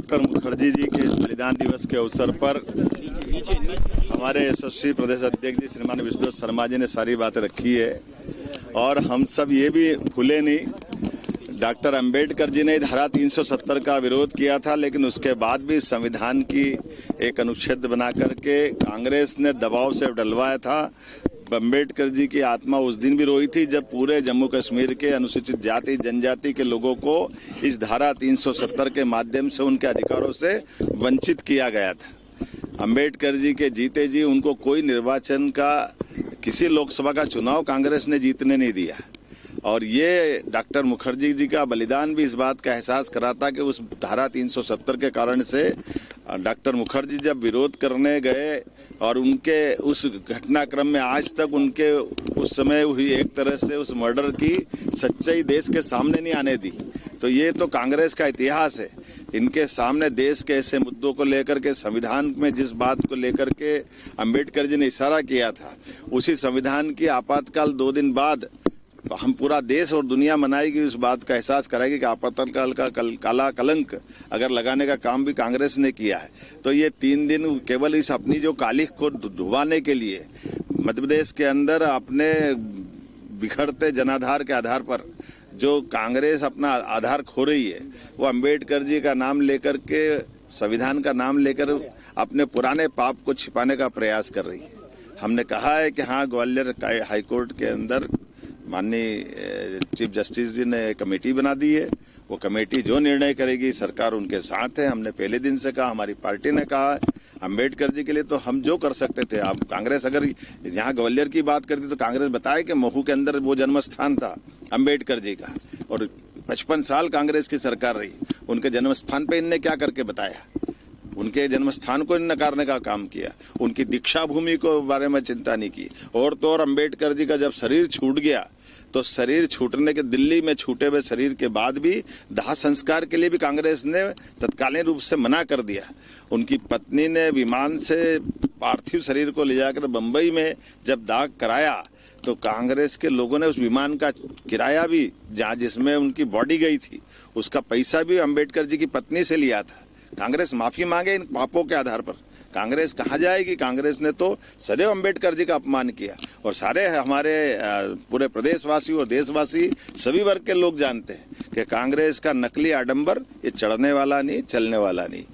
Doctor Mukherjee ji के बलिदान दिवस के अवसर पर हमारे यशस्वी प्रदेश अध्यक्ष जी श्रीमान विष्णु शर्मा जी ने सारी बातें रखी है और हम सब ये भी भूले नहीं। डॉक्टर अंबेडकर जी ने धारा 370 का विरोध किया था, लेकिन उसके बाद भी संविधान की एक अनुच्छेद बना करके कांग्रेस ने दबाव से डलवाया था। अंबेडकर जी की आत्मा उस दिन भी रोई थी जब पूरे जम्मू कश्मीर के अनुसूचित जाति जनजाति के लोगों को इस धारा 370 के माध्यम से उनके अधिकारों से वंचित किया गया था। अंबेडकर जी के जीते जी उनको कोई निर्वाचन का किसी लोकसभा का चुनाव कांग्रेस ने जीतने नहीं दिया और ये डॉक्टर मुखर्जी जी का बलिदान भी इस बात का एहसास कराता कि उस धारा 370 के कारण से डॉक्टर मुखर्जी जब विरोध करने गए और उनके उस घटनाक्रम में आज तक उनके उस समय हुई एक तरह से उस मर्डर की सच्चाई देश के सामने नहीं आने दी। तो ये तो कांग्रेस का इतिहास है। इनके सामने देश के ऐसे मुद्दों को लेकर के संविधान में जिस बात को लेकर के अंबेडकर जी ने इशारा किया था, उसी संविधान की आपातकाल 2 दिन बाद हम पूरा देश और दुनिया मनाएगी, उस बात का एहसास कराएगी कि आपातकाल का काला कलंक अगर लगाने का काम भी कांग्रेस ने किया है। तो ये 3 दिन केवल इस अपनी जो कालिख को धुवाने के लिए मध्य प्रदेश के अंदर अपने बिखरते जनाधार के आधार पर जो कांग्रेस अपना आधार खो रही है, वो अंबेडकर जी का नाम लेकर के, संविधान का नाम लेकर अपने पुराने पाप को छिपाने का प्रयास कर रही है। हमने कहा है कि हाँ, ग्वालियर हाईकोर्ट के अंदर माननीय चीफ जस्टिस जी ने कमेटी बना दी है। वो कमेटी जो निर्णय करेगी सरकार उनके साथ है। हमने पहले दिन से कहा, हमारी पार्टी ने कहा है, अंबेडकर जी के लिए तो हम जो कर सकते थे। आप कांग्रेस अगर यहाँ ग्वालियर की बात करती तो कांग्रेस बताए कि महू के अंदर वो जन्म स्थान था अंबेडकर जी का और 55 साल कांग्रेस की सरकार रही, उनके जन्म स्थान पे इनने क्या करके बताया? उनके जन्म स्थान को नकारने का काम किया, उनकी दीक्षा भूमि को बारे में चिंता नहीं की। और तो और अंबेडकर जी का जब शरीर छूट गया तो शरीर छूटने के, दिल्ली में छूटे हुए शरीर के बाद भी दाह संस्कार के लिए भी कांग्रेस ने तत्कालीन रूप से मना कर दिया। उनकी पत्नी ने विमान से पार्थिव शरीर को ले जाकर बंबई में जब दाह कराया तो कांग्रेस के लोगों ने उस विमान का किराया भी, जहाँ जिसमें उनकी बॉडी गई थी, उसका पैसा भी अंबेडकर जी की पत्नी से लिया था। कांग्रेस माफी मांगे इन पापों के आधार पर। कांग्रेस कहाँ जाएगी? कांग्रेस ने तो सदैव अंबेडकर जी का अपमान किया और सारे हमारे पूरे प्रदेशवासी और देशवासी सभी वर्ग के लोग जानते हैं कि कांग्रेस का नकली आडंबर ये चढ़ने वाला नहीं, चलने वाला नहीं।